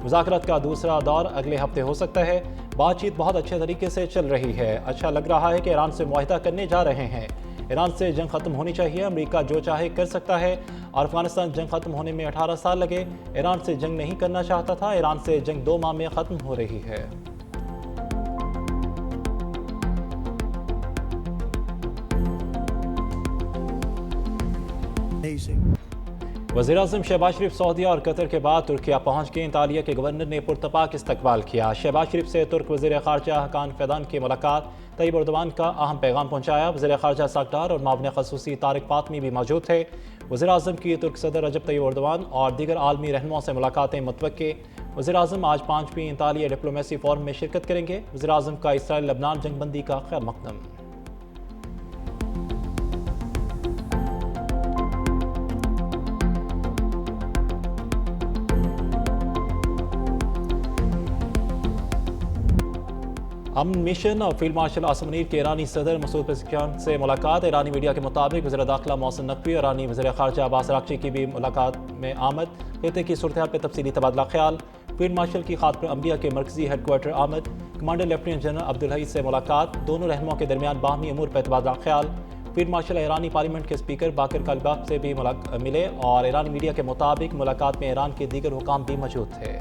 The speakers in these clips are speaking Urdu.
مذاکرات کا دوسرا دور اگلے ہفتے ہو سکتا ہے۔ بات چیت بہت اچھے طریقے سے چل رہی ہے۔ اچھا لگ رہا ہے کہ ایران سے معاہدہ کرنے جا رہے ہیں۔ ایران سے جنگ ختم ہونی چاہیے۔ امریکہ جو چاہے کر سکتا ہے اور افغانستان جنگ ختم ہونے میں 18 سال لگے۔ ایران سے جنگ نہیں کرنا چاہتا تھا۔ ایران سے جنگ 2 ماہ میں ختم ہو رہی ہے۔ وزیراعظم شہباز شریف سعودیہ اور قطر کے بعد ترکیہ پہنچ گئے۔ انطالیہ کے گورنر نے پرتپاک استقبال کیا۔ شہباز شریف سے ترک وزیر خارجہ حکان فیدان کی ملاقات۔ طیب اردوان کا اہم پیغام پہنچایا۔ وزیر خارجہ ساکھدار اور معاون خصوصی طارق فاطمی بھی موجود تھے۔ وزیراعظم کی ترک صدر رجب طیب اردوان اور دیگر عالمی رہنماؤں سے ملاقاتیں متوقع۔ وزیراعظم آج 5ویں انطالیہ ڈپلومیسی فورم میں شرکت کریں گے۔ وزیراعظم کا اسرائیل لبنان جنگ بندی کا خیر مقدم۔ امن مشن اور فیلڈ مارشل عاصم منیر کے ایرانی صدر مسعود پزشکیان سے ملاقات۔ ایرانی میڈیا کے مطابق وزیر داخلہ محسن نقوی اور ایرانی وزیر خارجہ عباس اراغچی کی بھی ملاقات میں آمد۔ خطے کی صورتحال پہ تفصیلی تبادلہ خیال۔ فیلڈ مارشل کی خاتمہ انبیاء کے مرکزی ہیڈ کوارٹر آمد۔ کمانڈر لیفٹیننٹ جنرل عبدالحی سے ملاقات۔ دونوں رہنماؤں کے درمیان باہمی امور پر تبادلہ خیال۔ فیلڈ مارشل ایرانی پارلیمنٹ کے اسپیکر باقر کالباف سے بھی ملے اور ایرانی میڈیا کے مطابق ملاقات میں ایران کے دیگر حکام بھی موجود تھے۔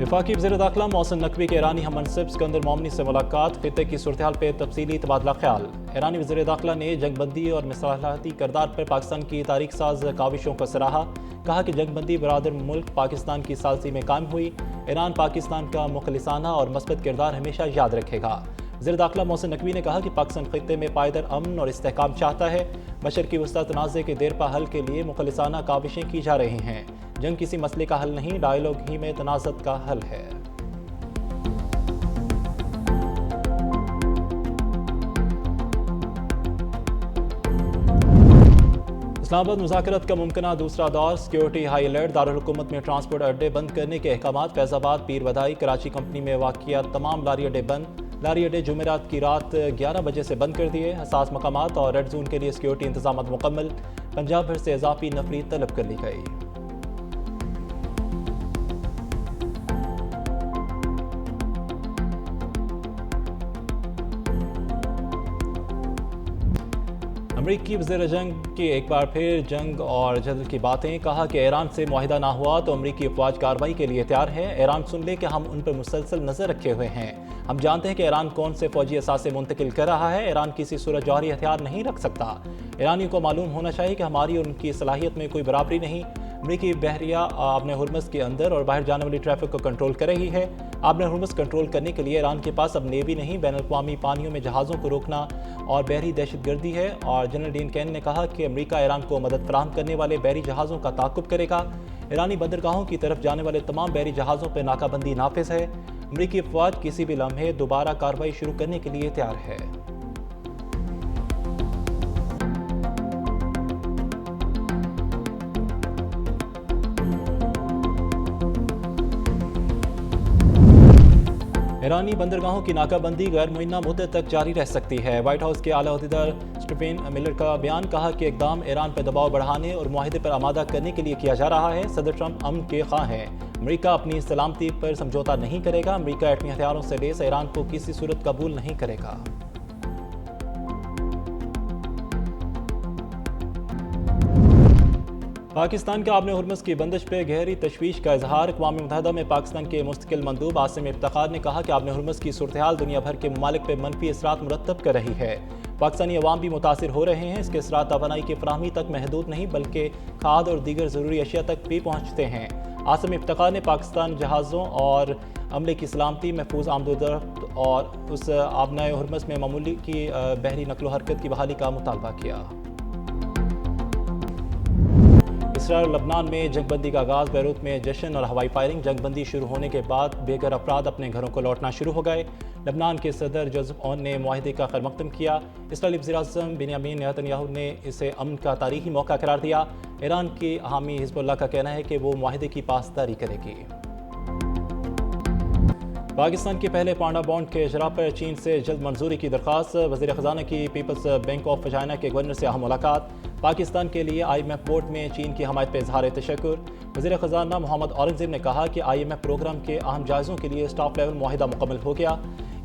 وفاقی وزیر داخلہ محسن نقوی کے ایرانی ہم منصب اسکندر مومنی سے ملاقات۔ خطے کی صورتحال پہ تفصیلی تبادلہ خیال۔ ایرانی وزیر داخلہ نے جنگ بندی اور مصالحتی کردار پر پاکستان کی تاریخ ساز کاوشوں کو سراہا۔ کہا کہ جنگ بندی برادر ملک پاکستان کی ثالثی میں قائم ہوئی۔ ایران پاکستان کا مخلصانہ اور مثبت کردار ہمیشہ یاد رکھے گا۔ وزیر داخلہ محسن نقوی نے کہا کہ پاکستان خطے میں پائیدار امن اور استحکام چاہتا ہے۔ مشرقی وسطی تنازع کے دیرپا حل کے لیے مخلصانہ کاوشیں کی جا رہی ہیں۔ جنگ کسی مسئلے کا حل نہیں، ڈائیلاگ ہی میں تنازعات کا حل ہے۔ اسلام آباد مذاکرات کا ممکنہ دوسرا دور۔ Security high alert. دارالحکومت میں ٹرانسپورٹ اڈے بند کرنے کے احکامات۔ فیض آباد، پیر بدائی، کراچی کمپنی میں واقع تمام لاری اڈے بند۔ لاری اڈے جمعرات کی رات 11 بجے سے بند کر دیے۔ حساس مقامات اور ریڈ زون کے لیے سیکیورٹی انتظامات مکمل۔ پنجاب بھر سے اضافی نفری طلب کر لی گئی۔ امریکی وزیر جنگ کی ایک بار پھر جنگ اور جدل کی باتیں۔ کہا کہ ایران سے معاہدہ نہ ہوا تو امریکی افواج کارروائی کے لیے تیار ہے۔ ایران سن لے کہ ہم ان پر مسلسل نظر رکھے ہوئے ہیں۔ ہم جانتے ہیں کہ ایران کون سے فوجی اثاثے منتقل کر رہا ہے۔ ایران کسی صورت جوہری ہتھیار نہیں رکھ سکتا۔ ایرانیوں کو معلوم ہونا چاہیے کہ ہماری اور ان کی صلاحیت میں کوئی برابری نہیں۔ امریکی بحریہ آبِ ہرمز کے اندر اور باہر جانے والی ٹریفک کو کنٹرول کر رہی ہے۔ آبِ ہرمز کنٹرول کرنے کے لیے ایران کے پاس اب نیوی نہیں، بین الاقوامی پانیوں میں جہازوں کو روکنا اور بحری دہشت گردی ہے۔ اور جنرل ڈین کین نے کہا کہ امریکہ ایران کو مدد فراہم کرنے والے بحری جہازوں کا تعاقب کرے گا۔ ایرانی بندرگاہوں کی طرف جانے والے تمام بحری جہازوں پر ناکہ بندی نافذ ہے۔ امریکی افواج کسی بھی لمحے دوبارہ کارروائی شروع کرنے کے لیے تیار ہے۔ ایرانی بندرگاہوں کی ناکہ بندی غیر معینہ مدت تک جاری رہ سکتی ہے۔ وائٹ ہاؤس کے اعلیٰ عہدیدار اسٹیفن ملر کا بیان۔ کہا کہ اقدام ایران پر دباؤ بڑھانے اور معاہدے پر آمادہ کرنے کے لیے کیا جا رہا ہے۔ صدر ٹرمپ امن کے خواہاں ہیں۔ امریکہ اپنی سلامتی پر سمجھوتہ نہیں کرے گا۔ امریکہ ایٹمی ہتھیاروں سے لیس ایران کو کسی صورت قبول نہیں کرے گا۔ پاکستان کا آبِ ہرمز کی بندش پہ گہری تشویش کا اظہار۔ اقوام متحدہ میں پاکستان کے مستقل مندوب عاصم افتخار نے کہا کہ آبِ ہرمز کی صورتحال دنیا بھر کے ممالک پہ منفی اثرات مرتب کر رہی ہے۔ پاکستانی عوام بھی متاثر ہو رہے ہیں۔ اس کے اثرات توانائی کی فراہمی تک محدود نہیں بلکہ کھاد اور دیگر ضروری اشیاء تک بھی پہنچتے ہیں۔ عاصم افتخار نے پاکستان جہازوں اور عملے کی سلامتی، محفوظ آمد و رفت اور اس آبِ ہرمز میں معمولی کی بحری نقل و حرکت کی بحالی کا مطالبہ کیا۔ اسرائیل اور لبنان میں جنگ بندی کا آغاز۔ بیروت میں جشن اور ہوائی فائرنگ۔ جنگ بندی شروع ہونے کے بعد بے گھر افراد اپنے گھروں کو لوٹنا شروع ہو گئے۔ لبنان کے صدر جوزف اون نے معاہدے کا خیر مقدم کیا۔ اسرائیلی وزیر اعظم بنیامین نیتن یاہو نے اسے امن کا تاریخی موقع قرار دیا۔ ایران کی حامی حزب اللہ کا کہنا ہے کہ وہ معاہدے کی پاسداری کرے گی۔ پاکستان کے پہلے پانڈا بانڈ کے اجرا پر چین سے جلد منظوری کی درخواست۔ وزیر خزانہ کی پیپلز بینک آف چائنا کے گورنر سے اہم ملاقات۔ پاکستان کے لیے IMF بورڈ میں چین کی حمایت پہ اظہار تشکر۔ وزیر خزانہ محمد اورنگزیب نے کہا کہ IMF پروگرام کے اہم جائزوں کے لیے اسٹاف لیول معاہدہ مکمل ہو گیا۔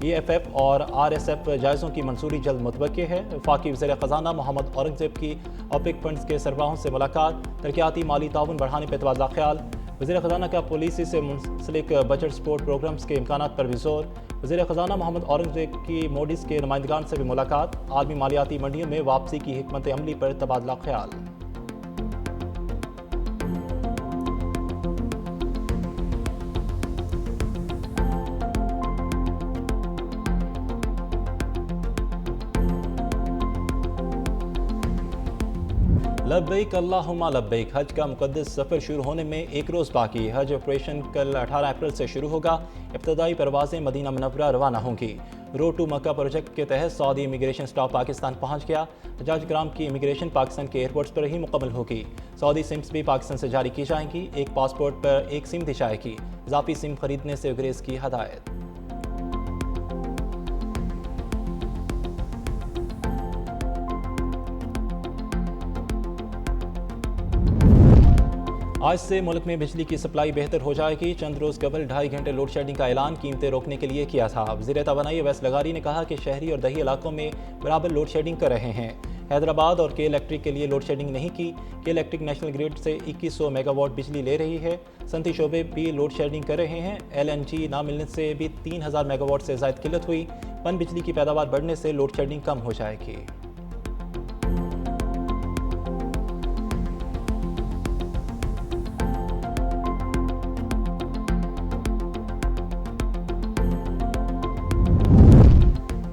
EFF اور RSF جائزوں کی منظوری جلد متوقع ہے۔ وفاقی وزیر خزانہ محمد اورنگزیب کی اوپیک فنڈز کے سربراہوں سے ملاقات، ترقیاتی مالی تعاون بڑھانے پر تبادلہ خیال۔ وزیر خزانہ کا پالیسی سے منسلک بجٹ سپورٹ پروگرامز کے امکانات پر بھی زور۔ وزیر خزانہ محمد اورنگزیب کی موڈیز کے نمائندگان سے بھی ملاقات، عالمی مالیاتی منڈیوں میں واپسی کی حکمت عملی پر تبادلہ خیال۔ لبیک اللہم لبیک، حج کا مقدس سفر شروع ہونے میں ایک روز باقی۔ حج آپریشن کل 18 اپریل سے شروع ہوگا۔ ابتدائی پروازیں مدینہ منورہ روانہ ہوں گی۔ روڈ ٹو مکہ پروجیکٹ کے تحت سعودی امیگریشن سٹاف پاکستان پہنچ گیا۔ حجاج کرام کی امیگریشن پاکستان کے ایئرپورٹس پر ہی مکمل ہوگی۔ سعودی سمز بھی پاکستان سے جاری کی جائیں گی۔ ایک پاسپورٹ پر ایک سم دی جائے گی۔ اضافی سم خریدنے سے گریز کی ہدایت۔ آج سے ملک میں بجلی کی سپلائی بہتر ہو جائے گی۔ چند روز قبل 2.5 گھنٹے لوڈ شیڈنگ کا اعلان قیمتیں روکنے کے لیے کیا تھا۔ وزیر توانائی اویس لغاری نے کہا کہ شہری اور دیہی علاقوں میں برابر لوڈ شیڈنگ کر رہے ہیں۔ حیدرآباد اور کے الیکٹرک کے لیے لوڈ شیڈنگ نہیں کی۔ کے الیکٹرک نیشنل گریڈ سے 2100 میگا واٹ بجلی لے رہی ہے۔ صنعتی شعبے بھی لوڈ شیڈنگ کر رہے ہیں۔ LNG نہ ملنے سے بھی 3000 میگا واٹ سے زائد قلت ہوئی۔ پن بجلی کی پیداوار بڑھنے سے لوڈ شیڈنگ کم ہو جائے گی۔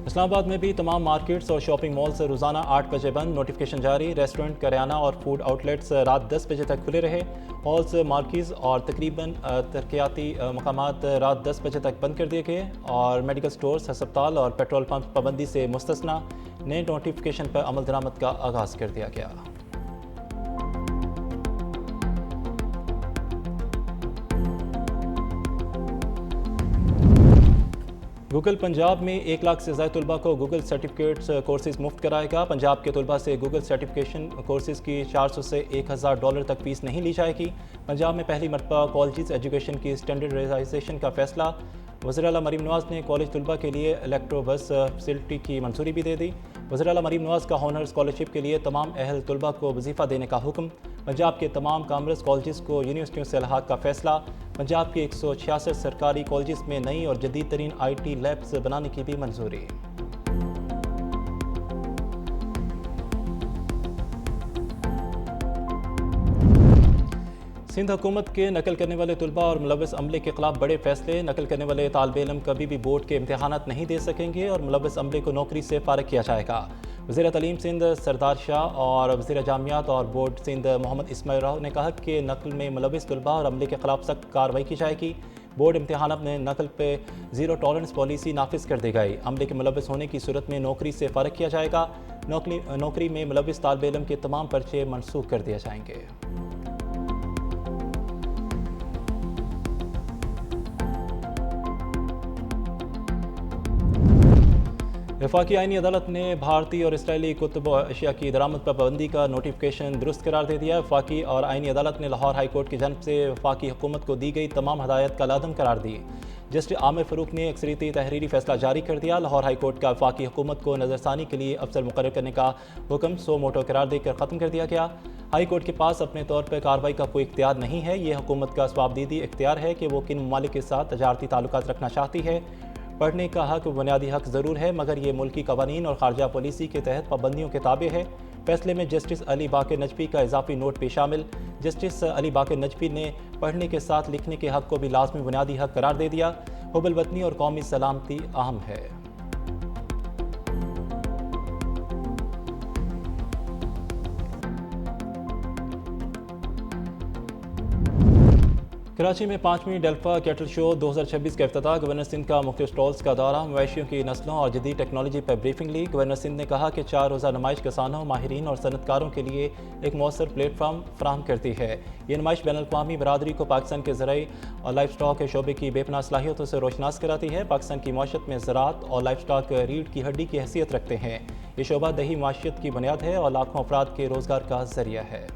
اسلام آباد میں بھی تمام مارکیٹس اور شاپنگ مالز روزانہ 8 بجے بند، نوٹیفکیشن جاری۔ ریسٹورنٹ، کریانہ اور فوڈ آؤٹ لیٹس رات 10 بجے تک کھلے رہے۔ ہالز، مارکیز اور تقریباً ترقیاتی مقامات رات 10 بجے تک بند کر دیے گئے اور میڈیکل سٹورز، ہسپتال اور پیٹرول پمپ پابندی سے مستثنیٰ۔ نئے نوٹیفکیشن پر عمل درآمد کا آغاز کر دیا گیا۔ گوگل پنجاب میں 1 لاکھ سے زائد طلباء کو گوگل سرٹیفکیٹس کورسز مفت کرائے گا۔ پنجاب کے طلباء سے گوگل سرٹیفکیشن کورسز کی $400 سے $1000 تک فیس نہیں لی جائے گی۔ پنجاب میں پہلی مرتبہ کالجز ایجوکیشن کی اسٹینڈرڈائزیشن کا فیصلہ۔ وزیر اعلیٰ مریم نواز نے کالج طلباء کے لیے الیکٹرو بس فیسلٹی کی منظوری بھی دے دی۔ وزیر اعلیٰ مریم نواز کا ہانر اسکالرشپ کے لیے تمام اہل طلباء کو وظیفہ دینے کا حکم۔ پنجاب کے تمام کامرس کالجز کو یونیورسٹیوں سے الحاق کا فیصلہ۔ پنجاب کے 166 سرکاری کالجز میں نئی اور جدید ترین IT لیبز بنانے کی بھی منظوری۔ سندھ حکومت کے نقل کرنے والے طلباء اور ملوث عملے کے خلاف بڑے فیصلے۔ نقل کرنے والے طالب علم کبھی بھی بورڈ کے امتحانات نہیں دے سکیں گے اور ملوث عملے کو نوکری سے فارغ کیا جائے گا۔ وزیر تعلیم سندھ سردار شاہ اور وزیر جامعات اور بورڈ سندھ محمد اسماعیل راؤ نے کہا کہ نقل میں ملوث طلباء اور عملے کے خلاف سخت کارروائی کی جائے گی۔ بورڈ امتحانات میں نقل پہ زیرو ٹالرنس پالیسی نافذ کر دی گئی۔ عملے کے ملوث ہونے کی صورت میں نوکری سے فارغ کیا جائے گا۔ نوکری میں ملوث طالب علم کے تمام پرچے منسوخ کر دیے جائیں گے۔ وفاقی آئینی عدالت نے بھارتی اور اسرائیلی کتب و اشیاء کی درآمد پر پابندی کا نوٹیفکیشن درست قرار دے دیا۔ وفاقی اور آئینی عدالت نے لاہور ہائی کورٹ کی جانب سے وفاقی حکومت کو دی گئی تمام ہدایات کا لازم قرار دی۔ جسٹس عامر فاروق نے اکثریتی تحریری فیصلہ جاری کر دیا۔ لاہور ہائی کورٹ کا وفاقی حکومت کو نظر ثانی کے لیے افسر مقرر کرنے کا حکم سو موٹو قرار دے کر ختم کر دیا گیا۔ ہائی کورٹ کے پاس اپنے طور پر کارروائی کا کوئی اختیار نہیں ہے۔ یہ حکومت کا صوابدیدی اختیار ہے کہ وہ کن ممالک کے ساتھ تجارتی تعلقات رکھنا چاہتی ہے۔ پڑھنے کا حق بنیادی حق ضرور ہے، مگر یہ ملکی قوانین اور خارجہ پالیسی کے تحت پابندیوں کے تابع ہے۔ فیصلے میں جسٹس علی باقر نجفی کا اضافی نوٹ بھی شامل۔ جسٹس علی باقر نجفی نے پڑھنے کے ساتھ لکھنے کے حق کو بھی لازمی بنیادی حق قرار دے دیا۔ حب الوطنی اور قومی سلامتی اہم ہے۔ کراچی میں 5ویں ڈیلفا کیٹل شو 2026 کا افتتاح، گورنر سندھ کا مختلف سٹالز کا دورہ، مویشیوں کی نسلوں اور جدید ٹیکنالوجی پر بریفنگ لی۔ گورنر سندھ نے کہا کہ 4 روزہ نمائش کسانوں، ماہرین اور صنعت کاروں کے لیے ایک مؤثر پلیٹ فارم فراہم کرتی ہے۔ یہ نمائش بین الاقوامی برادری کو پاکستان کے زرعی اور لائف سٹاک کے شعبے کی بے پناہ صلاحیتوں سے روشناس کراتی ہے۔ پاکستان کی معیشت میں زراعت اور لائف سٹاک ریڑھ کی ہڈی کی حیثیت رکھتے ہیں۔ یہ شعبہ دیہی معیشت کی بنیاد ہے اور لاکھوں افراد کے روزگار کا ذریعہ ہے۔